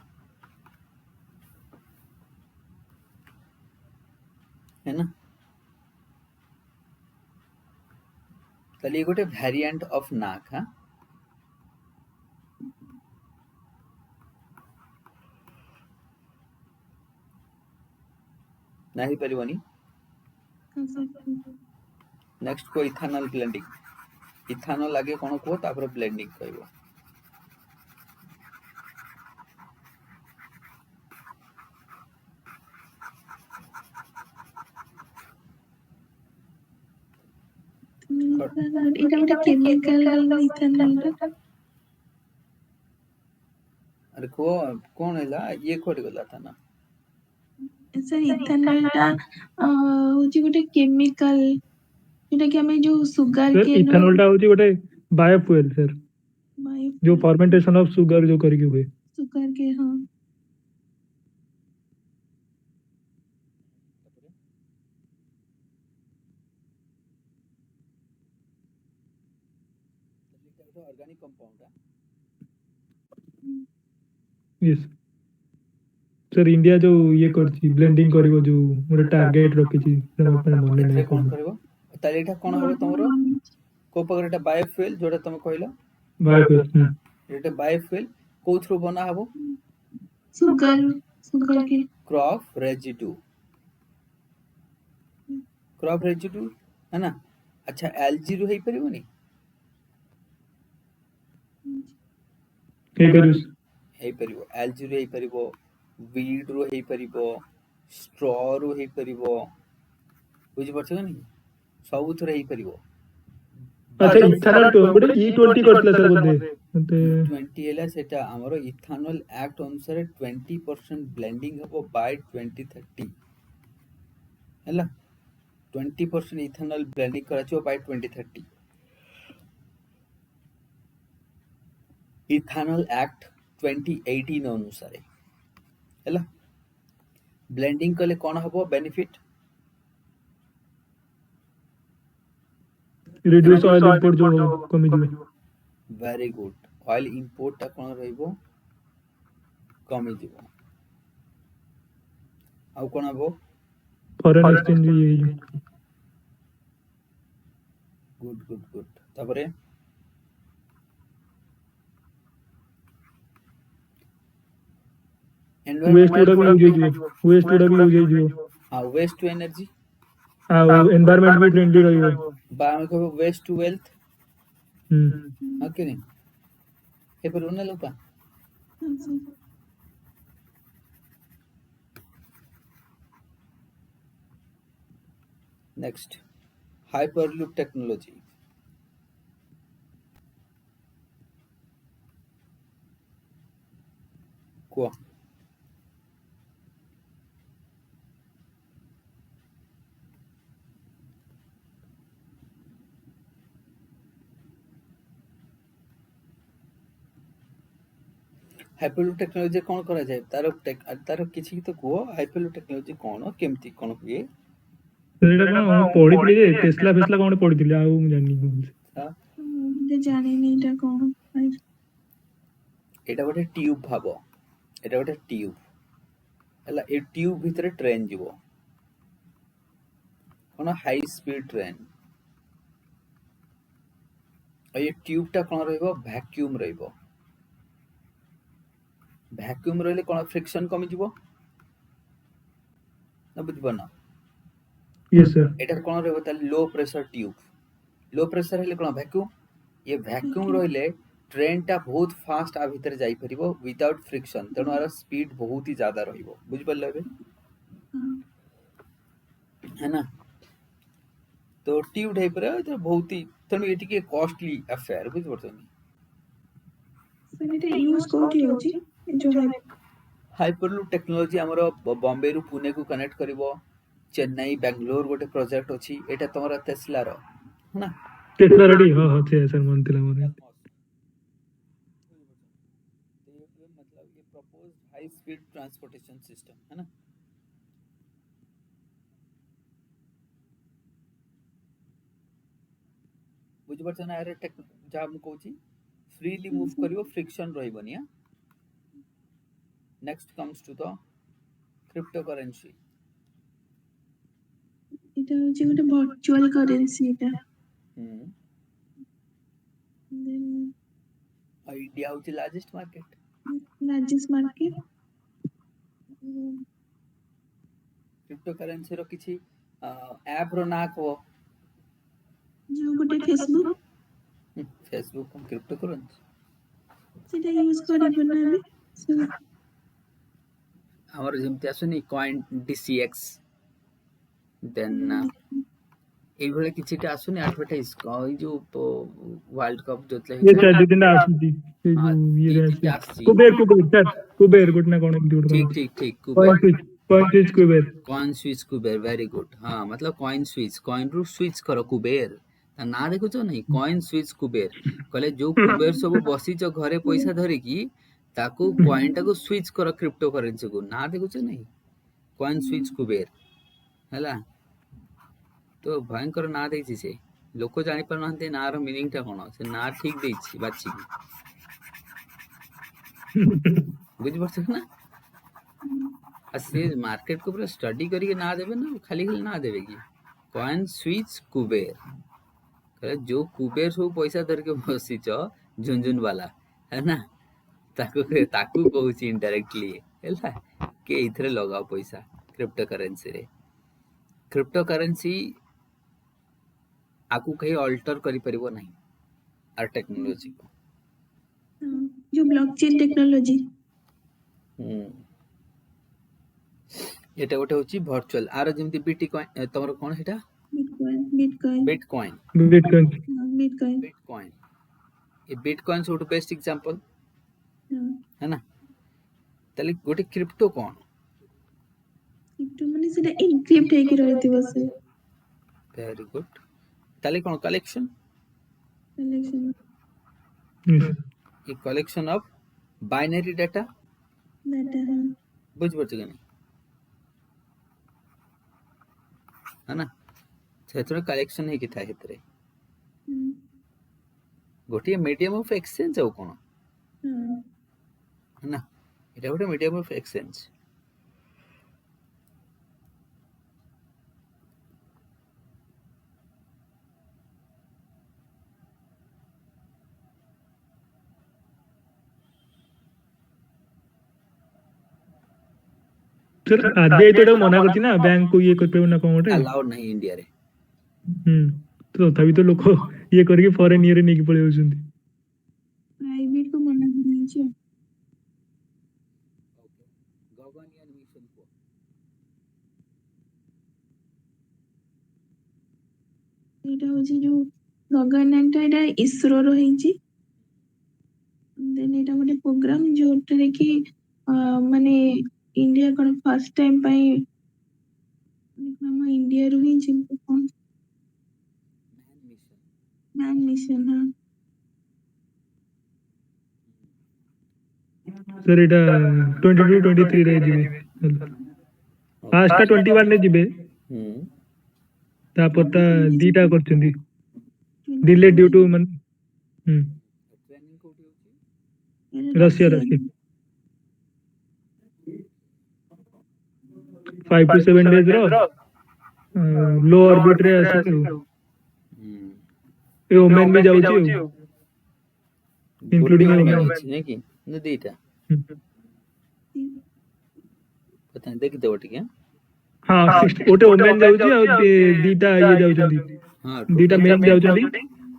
है ना तले गोटे वेरिएंट ऑफ नाक हां नहीं परिबनी नेक्स्ट को इथानॉल ब्लेंडिंग इथानॉल आगे कोन को तापर ब्लेंडिंग कहबो इटा गोटे केमिकल इथानॉल अरे कौन है ये कोड गला था ना सर इथेनॉल टा होची गोटे केमिकल जोटा कि हमें जो सुगर सर के नो इथेनॉल टा होची गोटे बायोफ्यूल सर जो बायो फर्मेंटेशन ऑफ शुगर जो करके हुए सुगर के हाँ organic compound yes sir India जो ये करची ब्लेंडिंग करिवो जो मोर टारगेट रखिची अपन मन एथरे नहीं कोन कर करबो ताले एटा कोन हबो तमरो को पगर एटा बायोफ्यूल जोटा तुम कहलो बायोफ्यूल एटा बायोफ्यूल को थ्रू बना हबो सुगर सुगर के क्रॉप रेजिड्यू है ना अच्छा एलजी रू हेई परिबोनी हे करूस हेई परिबो एलजी रू हेई परिबो वीड रू हेई परिबो स्ट्रॉ रू हेई परिबो बुझि परछ नि सब थरे हेई परिबो अच्छा इथेनॉल तो गोटे E20 करतला सर बोधे मते E20 हैला सेटा हमरो इथेनॉल एक्ट अनुसार 20% ब्लेंडिंग हबो बाय 2030 हैला 20% इथेनॉल ब्लेंडिंग कराचिबो बाय 2030 इथेनॉल एक्ट 2018 अनुसार हैला ब्लेंडिंग कले कोन हबो बेनिफिट रिड्यूस ऑयल इंपोर्ट जो कमी दिबो वेरी गुड ऑयल इंपोर्ट ता कोन रहइबो कमी दिबो आउ कोन हबो फॉरेन एक्सचेंज ये जो गुड तापरे वेस्ट गुडा भी यूज हो वेस्ट गुडा भी यूज हो हां वेस्ट टू एनर्जी आ एनवायरनमेंट भी फ्रेंडली रहिबो बा हम कहबो वेस्ट टू वेल्थ हम ओके नहीं हे पर उन्ना लोका नेक्स्ट हाइपरलूप टेक्नोलॉजी को हाइपरलूप टेक्नोलॉजी कोन करा जाय तार किछि तो को हाइपरलूप टेक्नोलॉजी कोन केमती कोन हुए सेटा कोन पढितले जे टेस्ला फेस्ला कोन पढितले आ मु जानि हां मुझे जाने नहीं था कौन एटा गोटे ट्यूब भाबो एटा गोटे ट्यूब हला ए ट्यूब भितरे ट्रेन जीवो कोन हाई स्पीड ट्रेन आ ये ट्यूब टा कोन रहइबो वैक्यूम रहइबो वैक्यूम रहले कोन फ्रिक्शन कमी जीवो ना बुझबो ना यस सर एटा कोन रहइबो त low pressure tube low pressure हेले कोन वैक्यूम ये वैक्यूम रहले ट्रेन टा बहुत फास्ट आ भीतर जाई परिबो विदाउट फ्रिक्शन तेनो आर स्पीड बहुत ही ज्यादा रहिबो बुझ पल्ले बे है ना तो ट्यूब टाइप रे तो बहुत ही तेनो एटी के कॉस्टली अफेयर बुझ परछनी सर এটা यूज कोठी होची जो है हाइपरलूप टेक्नोलॉजी हमरो बॉम्बे रु पुणे को कनेक्ट करिवो चेन्नई बेंगलोर गोटे प्रोजेक्ट अछि एटा तमरा टेस्ला रो है ना टेस्ला रेडी हां हां छे सर मन तिला मोर मतलब ये proposed high speed transportation system है ना बुझ परछ ना अरे टेक जा हम कहूची फ्रीली मूव करिवो फ्रिक्शन रहइबनी हां next comes to the cryptocurrency এটা হচ্ছে ଗୋଟେ ভার্চুয়াল কারেন্সি এটা দেন इंडिया होची largest market largest market cryptocurrency रो किछि ऐप रो ना को जो ଗୋଟେ फेसबुक फेसबुक हम क्रिप्टोकरेंसी সেটা ইউজ করিব না আমি हमर जेमति आसुनी कॉइन DCX देन এইଭଳିଆ କିଛିଟା ଆସୁନି ଆଡଭର୍ଟାଇଜ ଏଇ ଯୋଉ ୱାର୍ଲଡ କପ୍ ଯୋଉଥିଲା ये ହେଇଥିଲା सर ଦି ଦିନ ଆସୁଛି ସେ ହଁ ଯୋଉ ଦି ଇଏରେ ତିନିଟା ଆସୁଛି ଆସିଛି କୁବେର ସାର୍ କୁବେର ଗୋଟେ ନା କଣ ଏମିତି ଗୋଟେ ठीक କଣ ठीक ठीक coin Kuber switch coin switch Kuber coin switch Kuber very good हाँ मतलब कॉइन स्विच कॉइन रु स्विच करो कुबेर ता ना देखुଛ नहीं कॉइन स्विच कुबेर कहले जो कुबेर सब बसीच घरे पैसा धरिकी ताकू कॉइन टाको स्विच करो क्रिप्टो करेंसी को ना देखुଛ नहीं कॉइन स्विच कुबेर हैला तो भयंकर ना ଦେଇଛି ସେ ଲୋକ ଜାଣି ପାରୁନାହାନ୍ତି ନା ର ମିନିଂ ଟା କଣ ସେ ନା ଠିକ ଦେଇଛି ବାଛିକି ବୁଝିପାରୁଛ ନା आ से मार्केट को पूरा स्टडी करके ना देवे ना खाली खाली ना देवे कि कॉइन स्विच कुबेर कहले जो कुबेर सब पैसा धर के बसीच झुनझुन वाला है ना ताकू कहूची इनडायरेक्टली हैला के इथरे लगाओ पैसा क्रिप्टो करेंसी आकू कहीं अल्टर करि परिबो नहीं आर टेक्नोलॉजी को जो ब्लॉकचेन टेक्नोलॉजी एटा गोटे होची वर्चुअल आर जेमति बिटकॉइन तमरो कोन हेटा bitcoin bitcoin bitcoin bitcoin bitcoin ये बिटकॉइन से बेस्ट एग्जांपल है ना ताले गोटे क्रिप्टो कोन क्रिप्टो माने सेटा एनक्रिप्ट हेकि रहतिबो से वेरी गुड ताले कोन कलेक्शन कलेक्शन ये collection of binary data data बुझ पड़छ कि नहीं है ना सेतरे कलेक्शन हे कि था हेतरे गोटे मीडियम ऑफ एक्सचेंज औ कोन है ना एटा गोटे medium of exchange sir RBI तो एटा मना करछि ना बैंक को ये करते ना कोन गोटे अलाउड नहीं इंडिया रे तो तभी तो लोग ये करके फॉरेन ईयर नेकी पळे होउछन्ती प्राइवेट को मना करनी छै गगनयान मिशन को एटा होची जो गगनयान एटा इसरो रो हेची देन एटा गोटे प्रोग्राम जोटरे कि माने इंडिया कोन फर्स्ट टाइम पई हम इंडिया रो ही चिंतु कोन मैन मिशन हां सर एटा 22 23 रे जिबे फास्ट 21 रे जिबे तापरता दीटा करछन्ती delay due to man training कोठी होची रशिया 5 to 7 days रो लो ऑर्बिट रे आसी ए ओमेन भी जाउची इंक्लूडिंग ओमेन नहीं कि नदीटा पता नहीं देखि देबो ठीक है हां ओटे ओमेन जाउची और दीटा ये जाउचन्ती हां दीटा मेन जाउचन्ती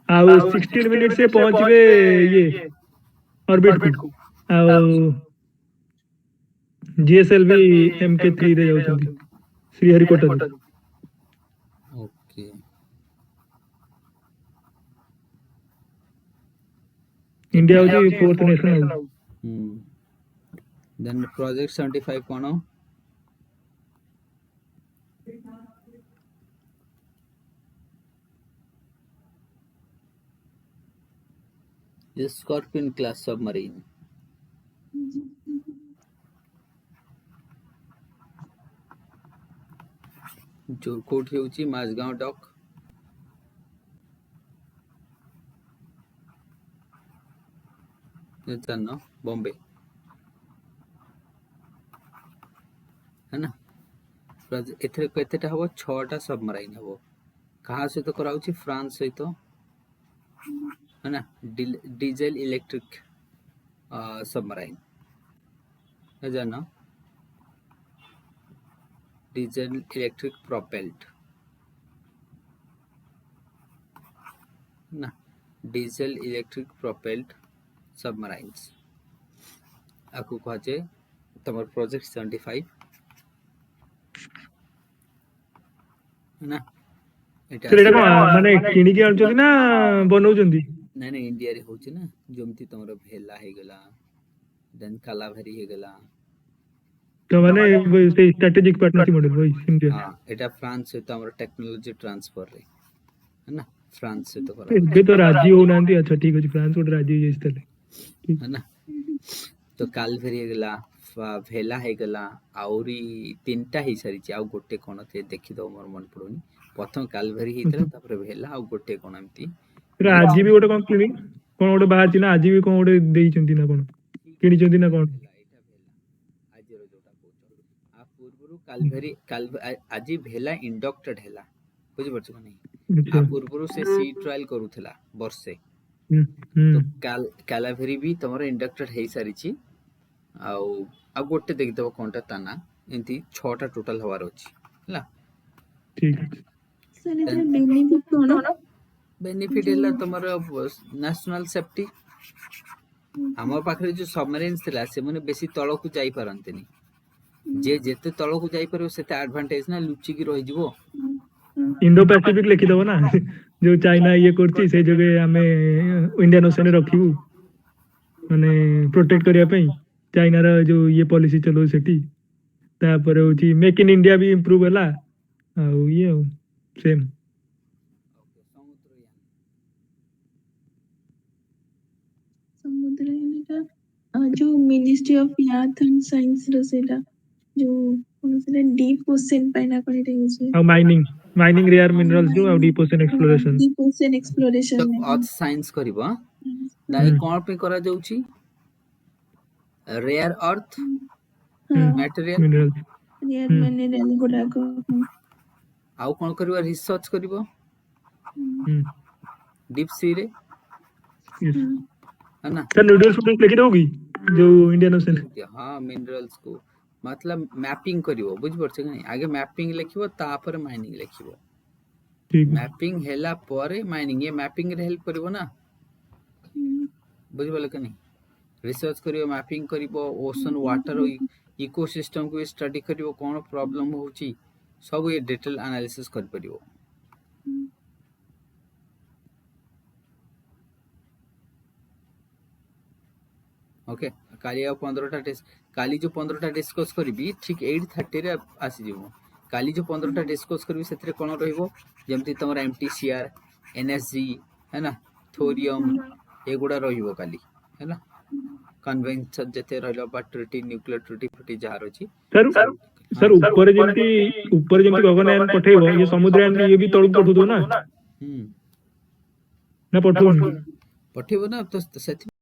आ 16 मिनट से पहुंचबे ये ऑर्बिट को आ जीएसएलवी MK3 रे जाउचन्ती श्रीहरिकोटा ओके इंडिया होची फोर्थ नेशनल देन प्रोजेक्ट 75 कोन ये स्कॉर्पियन क्लास सबमरीन जो कोठी होची माझगांव डॉक जानो बॉम्बे है ना एथरे केतेटा हबो 6टा सबमरीन हबो कहा से तो कराउची फ्रांस से तो है ना डीजल इलेक्ट्रिक सबमरीन है जानो डीजल इलेक्ट्रिक प्रोपेल्ड ना डीजल इलेक्ट्रिक प्रोपेल्ड सबमरीन्स आपको कहे तमर प्रोजेक्ट 75 है ना ଏଟା सर एटा कोन माने किनी के आनछथि ना बनौछथि ନାଇଁ ନାଇଁ ଇଣ୍ଡିଆରେ ହଉଛି ନା, ଯେମିତି ତମର ଭେଲା ହେଇଗଲା, ଦେନ୍ କାଲାଭାରି ହେଇଗଲା। तो माने से स्ट्रेटेजिक पार्टनरशिप मॉडल वही सिंधिया ହଁ ଏଟା ଫ୍ରାନ୍ସ ସହିତ ଆମର ଟେକ୍ନୋଲୋଜି ଟ୍ରାନ୍ସଫରରେ है ना, फ्रांस सହିତ ଏବେ କରାହଉଛି ତ ରାଜି ହଉନାହାନ୍ତି। ଆଚ୍ଛା ଠିକ ଅଛି, ଫ୍ରାନ୍ସ ଗୋଟେ ରାଜି ହେଇଯାଇଛି ତାହେଲେ। है ना। तो କାଲଭେରି ହେଇଗଲା, ଭେଲା ହେଇଗଲା, ଆହୁରି ତିନିଟା ହେଇସାରିଛି, ଆଉ ଗୋଟେ କଣ ସେ ଦେଖିଦବ, ମୋର ମନେ ପଡୁନି। ପ୍ରଥମ କାଲଭେରି ହେଇଥିଲା, ତାପରେ ଭେଲା, ଆଉ ଗୋଟେ କଣ ଏମିତି ସେଟା ଆଜି ବି ଗୋଟେ କଣ କିଣି କଣ ଗୋଟେ ବାହାରିଛି ନା, ଆଜି ବି କଣ ଗୋଟେ ଦେଇଛନ୍ତି ନା କଣ କିଣିଛନ୍ତି ନା କଣ? ଏଇଟା ଭେଲା ଆଜିର ଯୋଉଟା କହୁଛ। ଆ ପୂର୍ବରୁ କାଲଭେରି ଆଜି ଭେଲା ଇଣ୍ଡକ୍ଟେଡ ହେଲା, ବୁଝିପାରୁଛ କି ନାହିଁ। ଆ ଆଚ୍ଛା ପୂର୍ବରୁ ସେ ସି ଟ୍ରାଏଲ କରୁଥିଲା ବର୍ଷେ, ହୁଁ ହୁଁ ତ କାଲାଭେରି ବି ତମର ଇଣ୍ଡକ୍ଟେଡ ହେଇସାରିଛି। ଆଉ ଆଉ ଗୋଟେ ଦେଖିଦବ କଣଟା ତା ନା, ଏମିତି 6ଟା ଟୋଟାଲ ହବାର ଅଛି ହେଲା। ଠିକ ଅଛି। ସାର୍ ଏଥିରେ ବେନିଫିଟ କଣ? ବେନିଫିଟ ହେଲା ତମର ନ୍ୟାସନାଲ ସେଫ୍ଟି। ଆମ ପାଖରେ ଯୋଉ ସବମେରିନ୍ସ ଥିଲା, ସେମାନେ ବେଶୀ ତଳକୁ ଯାଇପାରନ୍ତିନି। ଯେ ଯେତେ ତଳକୁ ଯାଇପାରିବ ସେତେ ଆଡଭାନ୍ଟେଜ ନା, ଲୁଚିକି ରହିଯିବ। ଇଣ୍ଡୋ ପାସିଫିକ ଲେଖିଦବ ନା ଯୋଉ ଚାଇନା ଇଏ କରୁଛି ସେଇ ଯୋଗେ ଆମେ ଇଣ୍ଡିଆନ ଓସେନ ରଖିବୁ, ମାନେ ପ୍ରୋଟେକ୍ଟ କରିବା ପାଇଁ ଚାଇନାର ଯୋଉ ଇଏ ପଲିସି ଚଲଉ ସେଠି। ତାପରେ ହଉଛି make in India B improve ହେଲା, ଆଉ ଇଏ ଆଉ ସେମ୍। ସମୁଦ୍ରଯାନଟା ଯୋଉ ministry of math and science ର ସେଇଟା ଯୋଉ କଣ ସେଇଟା ଡିପ୍ ଓସେନ ପାଇଁ ନା କଣ ଏଟା ୟୁଜ ହୁଏ? ଆଉ ମାଇନିଂ ରେୟାର ମିନରାଲ୍ସ ରୁ ଆଉ deep ocean exploration. Deep ocean ତ ଏକ୍ସପ୍ଲୋରେସନ। ଅର୍ଥ ସାଇନ୍ସ କରିବ, ନା ଏ କଣ ପାଇଁ କରାଯାଉଛି? ରେୟାର ଅର୍ଥ ମ୍ୟାଟେରିଆଲ, ମିନରାଲ୍ସ। ରେୟାର ମିନେରାଲ ଗୁଡାକ। ଆଉ କଣ କରିବ? ରିସର୍ଚ୍ଚ କରିବ ହୁଁ ଡିପ୍ ସି ରେ, yes। है ना। सर नूडल्स फूडल्स लिखी दो जो इंडियन ओशन। हाँ मिनरल्स को मतलब मैपिंग करिवो, बुझिपारछ कि नहीं। आगे मैपिंग लिखिबो, तापर माइनिंग लिखिबो। ठीक है। मैपिंग हेला परे माइनिंग, ये मैपिंग रे हेल्प करिवो ना, बुझिबल कि नहीं। रिसर्च करिवो, मैपिंग करिवो, ओशन वाटर इकोसिस्टम को स्टडी करिवो, कोन प्रॉब्लम होची सब ये डिटेल एनालिसिस कर परिवो। ओके, काली आ 15टा काली जो 15टा डिस्कस करबी, ठीक 8:30 रे आसी जीवो। काली जो 15टा डिस्कस करबी सेतरे कोन रहइबो, जेमति तमरा एमटीसीआर, एनएसजी, है ना, थोरियम, एगुडा रहिबो काली, है ना। कन्वेंशन जते रहलो, बैटरी न्यूक्लियर ट्रिटी फटी जार अछि सर सर ऊपर जेमति गगनयान पठेइबो, ये समुद्रयान भी ये भी तळु पठु दो ना, ना पठु पठेइबो ना, तो